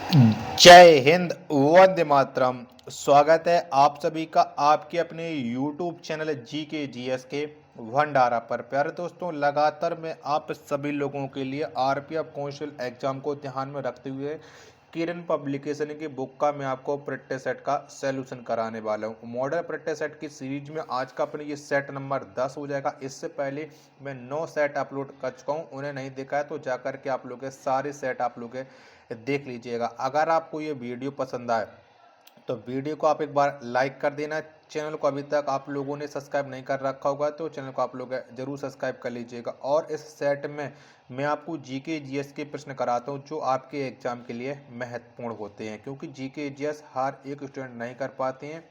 जय हिंद, वंदे मातरम। स्वागत है आप सभी का आपके अपने YouTube चैनल जी के GS के भंडारा पर। प्यारे दोस्तों, लगातार मैं आप सभी लोगों के लिए आरपीएफ कांस्टेबल एग्जाम को ध्यान में रखते हुए किरण पब्लिकेशन की बुक का मैं आपको प्रैक्टिस सेट का सॉल्यूशन कराने वाला हूँ। मॉडल प्रैक्टिस सेट की सीरीज में आज का अपने ये सेट नंबर 10 हो जाएगा। इससे पहले मैं 9 सेट अपलोड कर चुका हूँ, उन्हें नहीं देखा है तो जाकर के आप लोग के सारे सेट आप लोग देख लीजिएगा। अगर आपको ये वीडियो पसंद आए तो वीडियो को आप एक बार लाइक कर देना। चैनल को अभी तक आप लोगों ने सब्सक्राइब नहीं कर रखा होगा तो चैनल को आप लोग जरूर सब्सक्राइब कर लीजिएगा। और इस सेट में मैं आपको जीके जीएस के प्रश्न कराता हूं जो आपके एग्जाम के लिए महत्वपूर्ण होते हैं, क्योंकि जीके जीएस हर एक स्टूडेंट नहीं कर पाते हैं।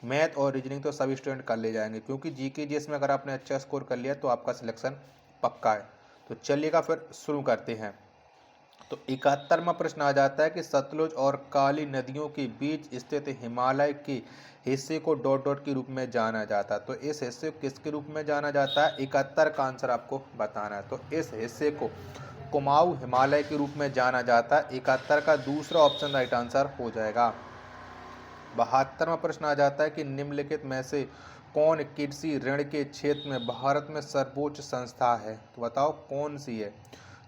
मैथ और रीजनिंग तो सभी स्टूडेंट कर ले जाएंगे, क्योंकि जीके जीएस में अगर आपने अच्छा स्कोर कर लिया तो आपका सिलेक्शन पक्का है। तो चलिएगा फिर शुरू करते हैं। तो 71वां प्रश्न आ जाता है कि सतलुज और काली नदियों के बीच स्थित हिमालय के हिस्से को डॉट डॉट के रूप में जाना जाता है। तो इस हिस्से को किसके रूप में जाना जाता है? 71 का आंसर आपको बताना है। तो इस हिस्से को कुमाऊं हिमालय के रूप में जाना जाता है। 71 का दूसरा ऑप्शन राइट आंसर हो जाएगा। 72वां प्रश्न आ जाता है कि निम्नलिखित में से कौन कृषि ऋण के क्षेत्र में भारत में सर्वोच्च संस्था है? तो बताओ कौन सी है?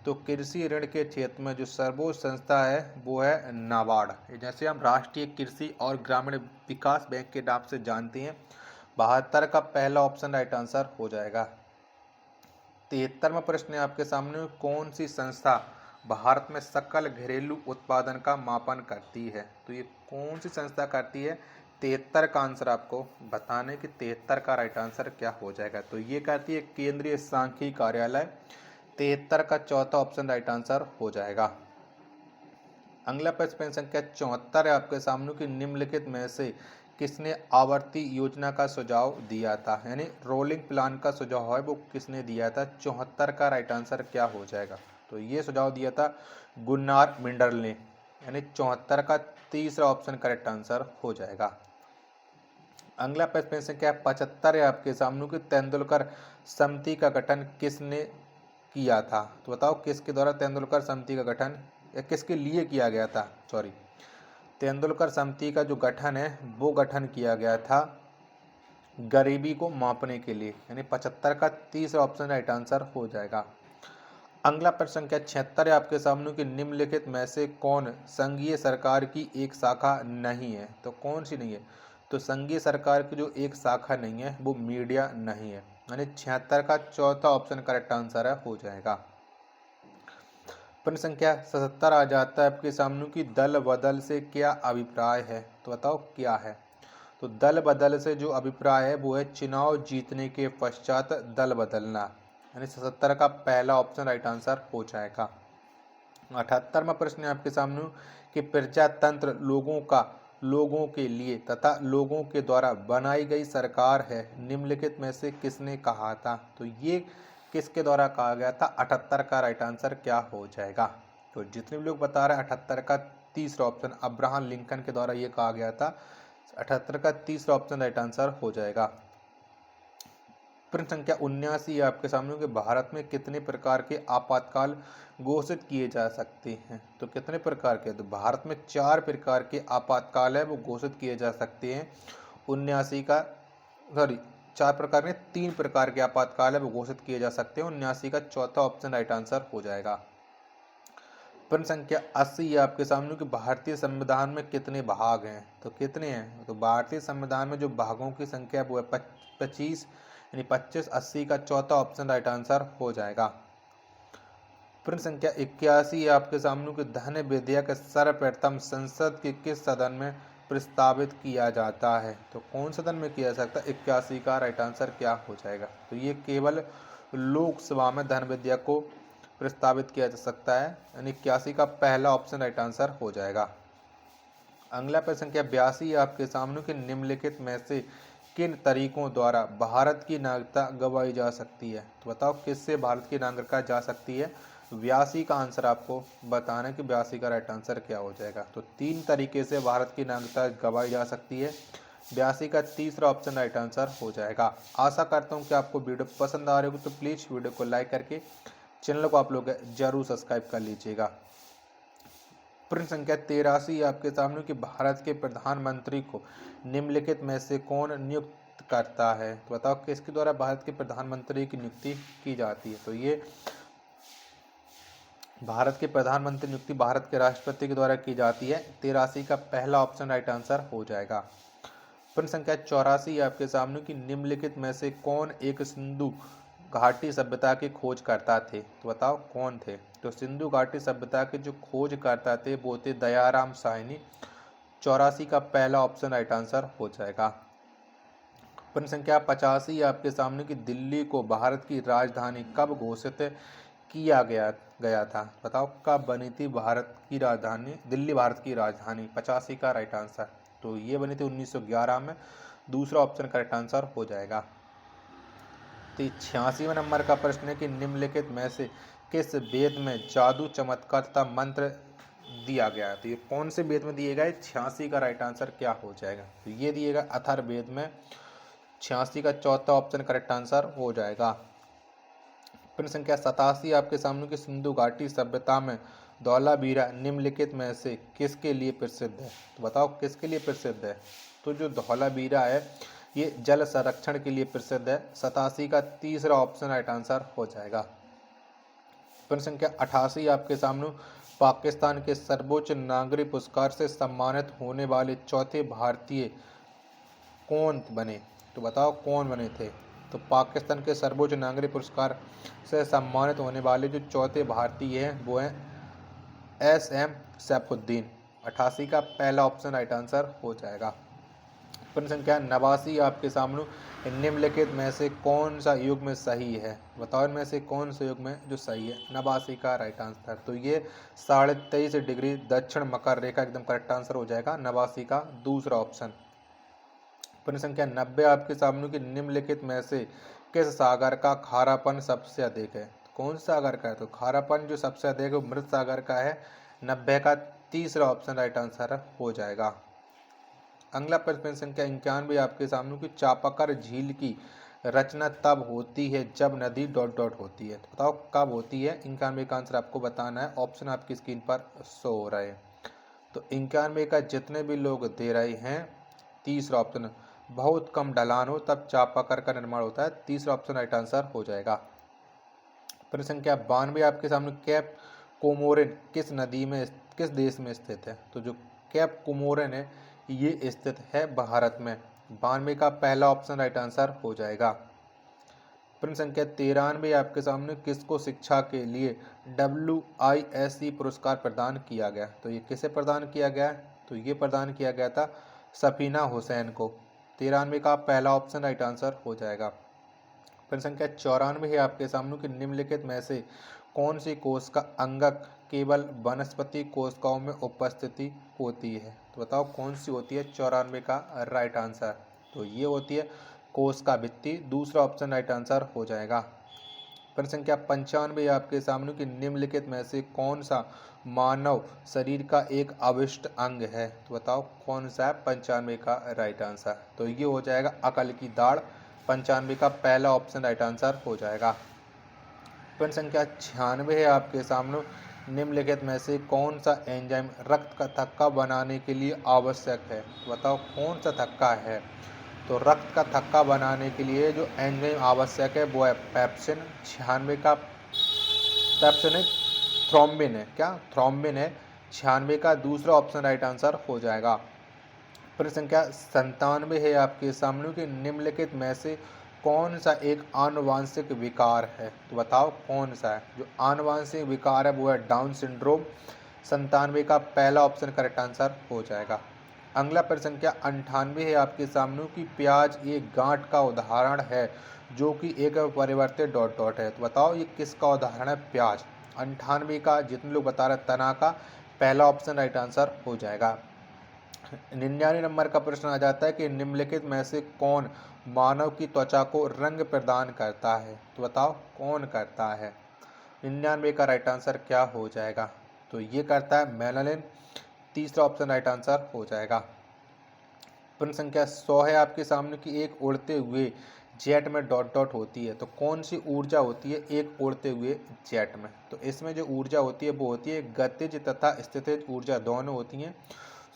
तो कृषि ऋण के क्षेत्र में जो सर्वोच्च संस्था है वो है नाबार्ड, जैसे हम राष्ट्रीय कृषि और ग्रामीण विकास बैंक के नाम से जानते हैं। 72 का पहला ऑप्शन राइट आंसर हो जाएगा। 73वां प्रश्न है आपके सामने, कौन सी संस्था भारत में सकल घरेलू उत्पादन का मापन करती है? तो ये कौन सी संस्था करती है? 73 का आंसर आपको बताना है कि 73 का राइट आंसर क्या हो जाएगा। तो ये कहती है केंद्रीय सांख्यिकी कार्यालय। 73 का चौथा ऑप्शन राइट आंसर हो जाएगा। अगला प्रश्न संख्या 74 है आपके सामने कि निम्नलिखित में से किसने आवर्ती योजना का सुझाव दिया था? यानी रोलिंग प्लान का सुझाव है वो किसने दिया था? 74 का राइट आंसर क्या हो जाएगा? तो ये सुझाव दिया था गुन्नार मिंडल ने, यानी 74 का तीसरा ऑप्शन करेक्ट आंसर हो जाएगा। अगला प्रश्न संख्या 75 है आपके सामने कि तेंदुलकर समिति का गठन किसने किया था? तो बताओ किसके द्वारा तेंदुलकर समिति का गठन या किसके लिए किया गया था? सॉरी, तेंदुलकर समिति का जो गठन है वो गठन किया गया था गरीबी को मापने के लिए, यानी 75 का तीसरा ऑप्शन राइट आंसर हो जाएगा। अगला प्रश्न संख्या 76 है आपके सामने कि निम्नलिखित में से कौन संघीय सरकार की एक शाखा नहीं है? तो कौन सी नहीं है? तो संघीय सरकार की जो एक शाखा नहीं है वो मीडिया नहीं है, यानी 76 का चौथा ऑप्शन करेक्ट आंसर है हो जाएगा। प्रश्न संख्या 77 आ जाता है आपके सामने कि दल बदल से क्या अभिप्राय है? तो बताओ क्या है? तो दल बदल से जो अभिप्राय है वो है चुनाव जीतने के पश्चात दल बदलना, यानी 77 का पहला ऑप्शन राइट आंसर हो जाएगा। 78वां प्रश्न है आपके सामने कि प्रजातंत्र लोगों के लिए तथा लोगों के द्वारा बनाई गई सरकार है, निम्नलिखित में से किसने कहा था? तो ये किसके द्वारा कहा गया था? 78 का राइट आंसर क्या हो जाएगा? तो जितने भी लोग बता रहे हैं 78 का तीसरा ऑप्शन अब्राहम लिंकन के द्वारा ये कहा गया था। 78 का तीसरा ऑप्शन राइट आंसर हो जाएगा। प्रश्न संख्या 79 आपके सामने कि भारत में कितने प्रकार के आपातकाल घोषित किए जा सकते हैं? तो कितने प्रकार के? तो भारत में 4 प्रकार के आपातकाल है वो घोषित किए जा सकते हैं। 79 का सॉरी 4 प्रकार में 3 प्रकार के आपातकाल है वो घोषित किए जा सकते हैं। 79 का चौथा ऑप्शन राइट आंसर हो जाएगा। प्रश्न संख्या 80 आपके सामने कि भारतीय संविधान में कितने भाग हैं? तो कितने हैं? तो भारतीय संविधान में जो भागों की संख्या है वो है 25, यानी 25। 80 का चौथा ऑप्शन राइट आंसर हो जाएगा। प्रश्न संख्या 81 आपके सामने कि धन विधेयक सर्वप्रथम संसद के किस सदन में प्रस्तावित किया जाता है? तो कौन सदन में किया जा सकता है? 81 का राइट आंसर क्या हो जाएगा? तो ये केवल लोकसभा में धन विधेयक को प्रस्तावित किया जा सकता है, यानी 81 का पहला ऑप्शन राइट आंसर हो जाएगा। अगला प्रश्न संख्या 82 आपके सामने कि निम्नलिखित में से किन तरीकों द्वारा भारत की नागरिकता गवाई जा सकती है? तो बताओ किससे भारत की नागरिकता जा सकती है? 82 का आंसर आपको बताना है कि 82 का राइट आंसर क्या हो जाएगा। तो 3 तरीके से भारत की नागरिकता गवाई जा सकती है। 82 का तीसरा ऑप्शन राइट आंसर हो जाएगा। आशा करता हूँ कि आपको वीडियो पसंद आ रही होगी, तो प्लीज़ वीडियो को लाइक करके चैनल को आप लोग जरूर सब्सक्राइब कर लीजिएगा। प्रश्न संख्या 83 आपके सामने कि भारत के प्रधानमंत्री को निम्नलिखित में से कौन नियुक्त करता है। तो बताओ किसके द्वारा भारत के प्रधानमंत्री की नियुक्ति की जाती है। तो ये भारत के प्रधानमंत्री नियुक्ति भारत के राष्ट्रपति के द्वारा की जाती है। 83 का पहला ऑप्शन राइट आंसर हो जाएगा। प्रश्न संख्या 84 आपके सामने कि निम्नलिखित में से कौन एक सिंधु घाटी सभ्यता के खोज करता थे। तो बताओ कौन थे। तो सिंधु घाटी सभ्यता के जो खोज करता थे वो थे दयाराम साहनी। 84 का पहला ऑप्शन राइट आंसर हो जाएगा। प्रश्न संख्या 85 आपके सामने कि दिल्ली को भारत की राजधानी कब घोषित किया गया था। बताओ कब बनी थी भारत की राजधानी, दिल्ली भारत की राजधानी। 85 का राइट आंसर। तो ये बनी थी 1911 में। दूसरा ऑप्शन करेक्ट आंसर हो जाएगा। तो 86वें नंबर का प्रश्न है कि निम्नलिखित में से किस वेद में जादू चमत्कार तथा मंत्र दिया गया है। तो ये कौन से वेद में दिए गए। 86 का राइट आंसर क्या हो जाएगा। तो ये दिएगा अथर्ववेद में। 86 का चौथा ऑप्शन करेक्ट आंसर हो जाएगा। प्रश्न संख्या 87 आपके सामने की सिंधु घाटी सभ्यता में धौलावीरा निम्नलिखित में से किसके लिए प्रसिद्ध है। तो बताओ किसके लिए प्रसिद्ध है। तो जो धौलावीरा है ये जल संरक्षण के लिए प्रसिद्ध है। 87 का तीसरा ऑप्शन राइट आंसर हो जाएगा। प्रश्न संख्या 88 आपके सामने पाकिस्तान के सर्वोच्च नागरिक पुरस्कार से सम्मानित होने वाले चौथे भारतीय कौन बने। तो बताओ कौन बने थे। तो पाकिस्तान के सर्वोच्च नागरिक पुरस्कार से सम्मानित होने वाले जो चौथे भारतीय हैं वो हैं SM सैफुद्दीन। 88 का पहला ऑप्शन राइट आंसर हो जाएगा। प्रश्न संख्या 89 आपके सामने निम्नलिखित में से कौन सा युग्म सही है। बताओ इनमें से कौन सा युग्म जो सही है। 89 का राइट आंसर। तो ये 23.5 डिग्री दक्षिण मकर रेखा एकदम करेक्ट आंसर हो जाएगा। 89 का दूसरा ऑप्शन। प्रश्न संख्या 90 आपके सामने कि निम्नलिखित में से किस सागर का खारापन सबसे अधिक है। कौन सा सागर का है। तो खारापन जो सबसे अधिक है वो मृत सागर का है। 90 का तीसरा ऑप्शन राइट आंसर हो जाएगा। अगला प्रश्न संख्या 91 आपके सामने कि चापाकर झील की रचना तब होती है जब नदी डॉट डॉट होती है। तो बताओ कब होती है। 91 का आंसर आपको बताना है। ऑप्शन आपकी स्क्रीन पर शो हो रहा है। तो 91 का जितने भी लोग दे रहे हैं तीसरा ऑप्शन बहुत कम ढलान हो तब चापाकर का निर्माण होता है। तीसरा ऑप्शन राइट आंसर हो जाएगा। प्रश्न संख्या 92 आपके सामने कैप कोमोरिन किस नदी में किस देश में स्थित है। तो जो कैप कोमोरिन है ये स्थित है भारत में। 92 का पहला ऑप्शन राइट आंसर हो जाएगा। प्रश्न संख्या 93 आपके सामने किसको शिक्षा के लिए WISE पुरस्कार प्रदान किया गया। तो ये किसे प्रदान किया गया। तो ये प्रदान किया गया था सफीना हुसैन को। 93 का पहला ऑप्शन राइट आंसर हो जाएगा। प्रश्न संख्या 94 है आपके सामने कि निम्नलिखित में से कौन सी कोशिका अंगक केवल वनस्पति कोशिकाओं में उपस्थिति होती है। तो बताओ कौन सी होती है। 94 का राइट आंसर। तो ये होती है कोशिका भित्ति। दूसरा ऑप्शन राइट आंसर हो जाएगा। प्रश्न संख्या 95 आपके सामने कि निम्नलिखित में से कौन सा मानव शरीर का एक अविष्ट अंग है। तो बताओ कौन सा है। 95 का राइट आंसर। तो ये हो जाएगा अकल की दाढ़। 95 का पहला ऑप्शन राइट आंसर हो जाएगा। प्रश्न संख्या 96 है आपके सामने निम्नलिखित में से कौन सा एंजाइम रक्त का थक्का बनाने के लिए आवश्यक है। तो बताओ कौन सा थक्का है। तो रक्त का थक्का बनाने के लिए जो एंजाइम आवश्यक है वो है पेप्सिन। 96 का पेप्सिन है थ्रोम्बिन है। क्या थ्रोम्बिन है। 96 का दूसरा ऑप्शन राइट आंसर हो जाएगा। प्रश्न संख्या 97 है आपके सामने कि निम्नलिखित में से कौन सा एक आनुवांशिक विकार है। तो बताओ कौन सा है। जो आनुवांशिक विकार है वो है डाउन सिंड्रोम। 97 का पहला ऑप्शन करेक्ट आंसर हो जाएगा। अगला प्रश्न संख्या 98 है आपके सामने कि प्याज एक गांठ का उदाहरण है जो कि एक परिवर्तित डॉट डॉट है। तो बताओ ये किसका उदाहरण है। प्याज। 98 का जितने लोग बता रहे तना का पहला ऑप्शन राइट आंसर हो जाएगा। 99 नंबर का प्रश्न आ जाता है कि निम्नलिखित में से कौन मानव की त्वचा को रंग प्रदान करता है। तो बताओ कौन करता है। 99 का राइट आंसर क्या हो जाएगा। तो ये करता है मेलानिन। तीसरा ऑप्शन राइट आंसर हो जाएगा। प्रश्न संख्या 100 है आपके सामने कि एक उड़ते हुए जेट में डॉट डॉट होती है, तो कौन सी ऊर्जा होती है एक उड़ते हुए जेट में? तो इसमें जो ऊर्जा होती है वो होती है गतिज तथा स्थितिज ऊर्जा दोनों होती हैं।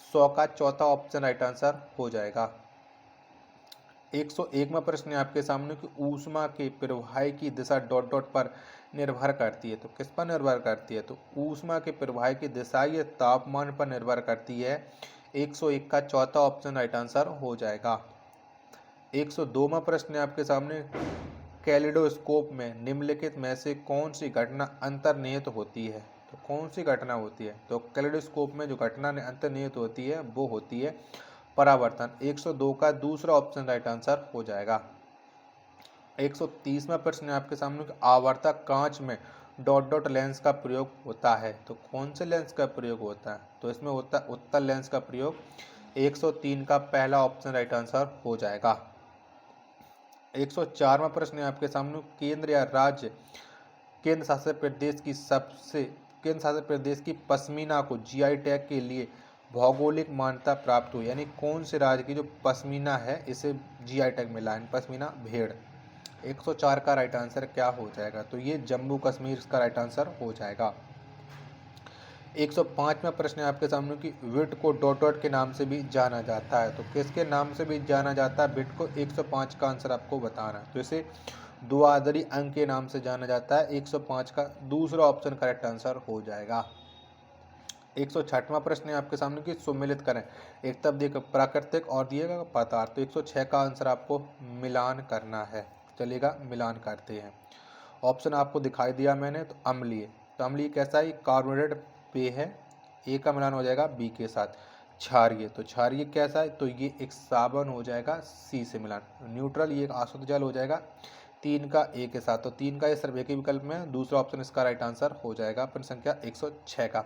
100 का चौथा ऑप्शन राइट आंसर हो जाएगा। 101 में प्रश्न है आपके सामने कि ऊष्मा के प्रवाह की दिशा डॉट डॉट पर निर्भर करती है, तो किस पर निर्भर करती है? तो ऊष्मा के प्रवाह की दिशा ये तापमान पर निर्भर करती है। 101 का चौथा ऑप्शन राइट आंसर हो जाएगा। 102 में प्रश्न है आपके सामने, कैलिडोस्कोप में निम्नलिखित में से कौन सी घटना अंतर्निहित होती है? तो कौन सी घटना होती है? तो कैलिडोस्कोप में जो घटना अंतर्निहित होती है वो होती है परावर्तन। 102 का दूसरा ऑप्शन राइट आंसर हो जाएगा। 130वां प्रश्न है आपके सामने, आवर्तक कांच में डॉट डॉट लेंस का प्रयोग होता है, तो कौन से लेंस का प्रयोग होता है? तो इसमें होता है उत्तल लेंस का प्रयोग। 103 का पहला ऑप्शन राइट आंसर हो जाएगा। 104वां प्रश्न है आपके सामने, केंद्र या राज्य केंद्र शासित प्रदेश की पश्मीना को जीआई टैग के लिए भौगोलिक मान्यता प्राप्त हुई, यानी कौन से राज्य की जो पश्मीना है इसे जीआई टैग मिला है? पश्मीना भेड़। 104 का राइट आंसर क्या हो जाएगा? तो ये जम्मू कश्मीर का राइट आंसर हो जाएगा। 105वां प्रश्न है आपके सामने कि विट को डॉट डॉट के नाम से भी जाना जाता है, तो किसके नाम से भी जाना जाता है विट को? 105 का आंसर आपको बताना है। तो इसे द्विआधारी अंक के नाम से जाना जाता है। 105 का दूसरा ऑप्शन करेक्ट आंसर हो जाएगा। 106वां प्रश्न है आपके सामने कि सुमेलित करें, एक तरफ दिए प्राकृतिक और दिएगा पदार्थ। तो 106 का आंसर आपको मिलान करना है। चलिएगा मिलान करते हैं। ऑप्शन आपको दिखाई दिया मैंने, तो अम्लीय। तो अम्लीय कैसा है? कार्बोनेटेड पेय है। ए का मिलान हो जाएगा बी के साथ। क्षारीय, तो क्षारीय कैसा है? तो ये एक साबुन हो जाएगा, सी से मिलान। न्यूट्रल, ये एक अशुद्ध जल हो जाएगा, 3 का ए के साथ। तो 3 का ये सिर्फ एक ही विकल्प में है, दूसरा ऑप्शन इसका राइट आंसर हो जाएगा। प्रश्न संख्या 106 का।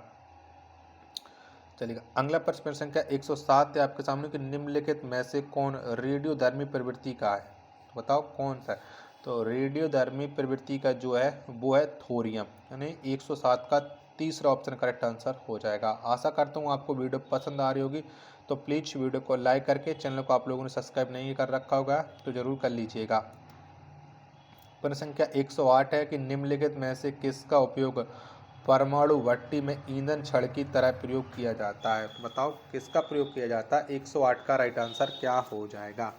चलिएगा अगला प्रश्न संख्या 107 है आपके सामने कि निम्नलिखित में से कौन रेडियोधर्मी प्रवृत्ति का है? तो बताओ कौन सा है? तो रेडियोधर्मी प्रवृत्ति का जो है वो है थोरियम, यानी 107 का तीसरा ऑप्शन करेक्ट आंसर हो जाएगा। आशा करता हूँ आपको वीडियो पसंद आ रही होगी, तो प्लीज़ वीडियो को लाइक करके चैनल को आप लोगों ने सब्सक्राइब नहीं कर रखा होगा तो ज़रूर कर लीजिएगा। प्रश्न संख्या 108 है कि निम्नलिखित में से किसका उपयोग परमाणु भट्टी में ईंधन छड़ की तरह प्रयोग किया जाता है? तो बताओ किसका प्रयोग किया जाता है? 108 का राइट आंसर क्या हो जाएगा?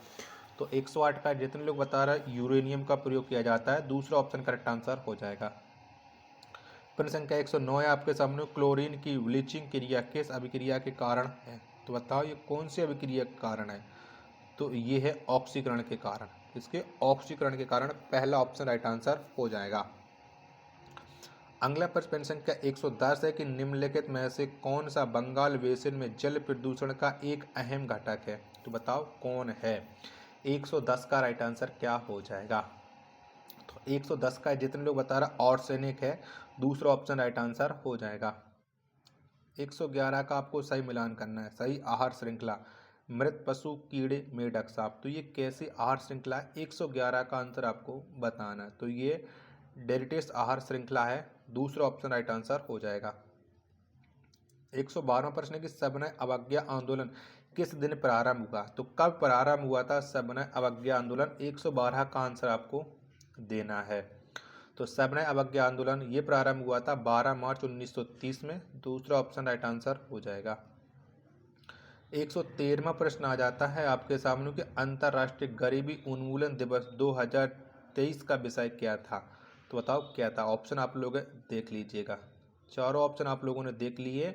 तो 108 का जितने लोग बता रहे हैं यूरेनियम का प्रयोग किया जाता है, दूसरा ऑप्शन करेक्ट आंसर हो जाएगा। प्रश्न संख्या 109 है आपके सामने, क्लोरीन की ब्लीचिंग क्रिया किस अभिक्रिया के कारण है? तो बताओ ये कौन सी अभिक्रिया के कारण है? तो ये है ऑक्सीकरण के कारण। इसके ऑक्सीकरण के कारण पहला ऑप्शन राइट आंसर हो जाएगा। अगला प्रश्न संख्या 110 है कि निम्नलिखित में से कौन सा बंगाल बेसिन में जल प्रदूषण का एक अहम घटक है? तो बताओ कौन है? 110 का राइट आंसर क्या हो जाएगा? तो 110 का जितने लोग बता रहा आर्सेनिक है, दूसरा ऑप्शन राइट आंसर हो जाएगा। 111 का आपको सही मिलान करना है, सही आहार श्रृंखला मृत पशु कीड़े मेढक सांप। तो ये कैसी आहार श्रृंखला है? 111 का आंसर आपको बताना है। तो ये डेरिटेस आहार श्रृंखला है, दूसरा ऑप्शन राइट आंसर हो जाएगा। 112वां प्रश्न है कि सविनय अवज्ञा आंदोलन किस दिन प्रारंभ हुआ? तो कब प्रारंभ हुआ था सविनय अवज्ञा आंदोलन? 112 का आंसर आपको देना है। तो सविनय अवज्ञा आंदोलन ये प्रारंभ हुआ था 12 मार्च 1930 में, दूसरा ऑप्शन राइट आंसर हो जाएगा। 113वां प्रश्न आ जाता है आपके सामने कि अंतर्राष्ट्रीय गरीबी उन्मूलन दिवस 2023 का विषय क्या था? तो बताओ क्या था? ऑप्शन आप लोग देख लीजिएगा, चारों ऑप्शन आप लोगों ने देख लिए,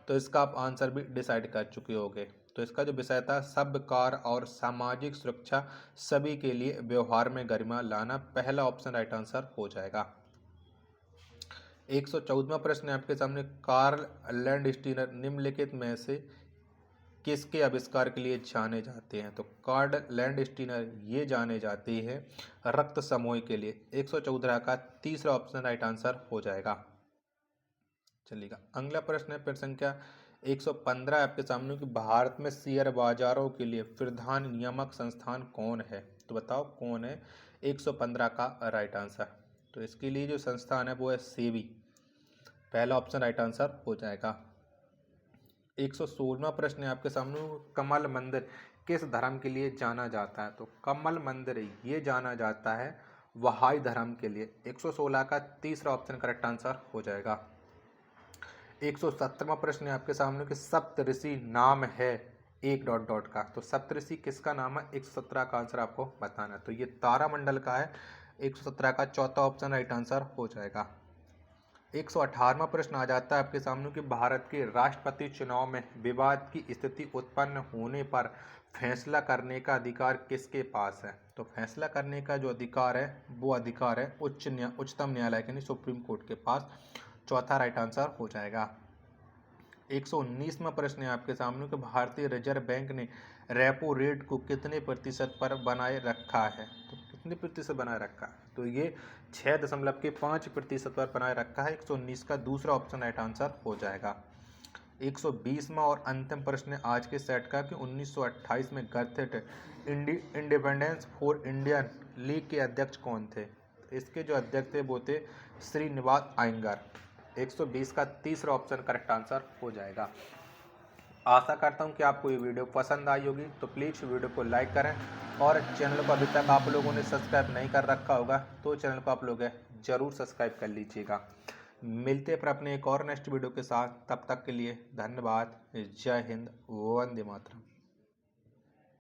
तो इसका आप आंसर भी डिसाइड कर चुके होंगे। तो इसका जो विषय था सब्कार और सामाजिक सुरक्षा सभी के लिए व्यवहार में गरिमा लाना, पहला ऑप्शन राइट आंसर हो जाएगा। 114वां प्रश्न है आपके सामने, कार्ल लैंडस्टीनर निम्नलिखित में से किसके आविष्कार के लिए जाने जाते हैं? तो कार्ल लैंडस्टीनर ये जाने जाते हैं रक्त समूह के लिए। 114 का तीसरा ऑप्शन राइट आंसर हो जाएगा। चलिएगा अगला प्रश्न है प्रश्न संख्या 115 आपके सामने कि भारत में शेयर बाजारों के लिए प्रधान नियामक संस्थान कौन है? तो बताओ कौन है? 115 का राइट आंसर। तो इसके लिए जो संस्थान है वो है सेबी, पहला ऑप्शन राइट आंसर हो जाएगा। 116वां प्रश्न है आपके सामने, कमल मंदिर किस धर्म के लिए जाना जाता है? तो कमल मंदिर ये जाना जाता है वहाई धर्म के लिए। 116 का तीसरा ऑप्शन करेक्ट आंसर हो जाएगा। 117वां प्रश्न है आपके सामने कि सप्तऋषि नाम है एक डॉट डॉट का। तो सप्तऋषि किसका नाम है? 117 का आंसर आपको बताना है। तो ये तारामंडल का है। 117 का चौथा ऑप्शन राइट आंसर हो जाएगा। 118वां प्रश्न आ जाता है आपके सामने कि भारत के राष्ट्रपति चुनाव में विवाद की स्थिति उत्पन्न होने पर फैसला करने का अधिकार किसके पास है? तो फैसला करने का जो अधिकार है वो अधिकार है उच्चतम न्यायालय यानी सुप्रीम कोर्ट के पास। चौथा राइट आंसर हो जाएगा। 119वां प्रश्न है आपके सामने कि भारतीय रिजर्व बैंक ने रेपो रेट को कितने प्रतिशत पर बनाए रखा है? तो कितने प्रतिशत बनाए रखा है? तो ये 6.5% पर बनाए रखा है। 119 का दूसरा ऑप्शन राइट आंसर हो जाएगा। 120वां और अंतिम प्रश्न है आज के सेट का कि 1928 में गठित इंडिपेंडेंस फॉर इंडियन लीग के अध्यक्ष कौन थे? इसके जो अध्यक्ष थे वो थे श्रीनिवास अयंगार। 120 का तीसरा ऑप्शन करेक्ट आंसर हो जाएगा। आशा करता हूं कि आपको ये वीडियो पसंद आई होगी। तो प्लीज़ वीडियो को लाइक करें और चैनल को अभी तक आप लोगों ने सब्सक्राइब नहीं कर रखा होगा तो चैनल को आप लोग ज़रूर सब्सक्राइब कर लीजिएगा। मिलते हैं फिर अपने एक और नेक्स्ट वीडियो के साथ। तब तक के लिए धन्यवाद। जय हिंद, वंदे मातरम।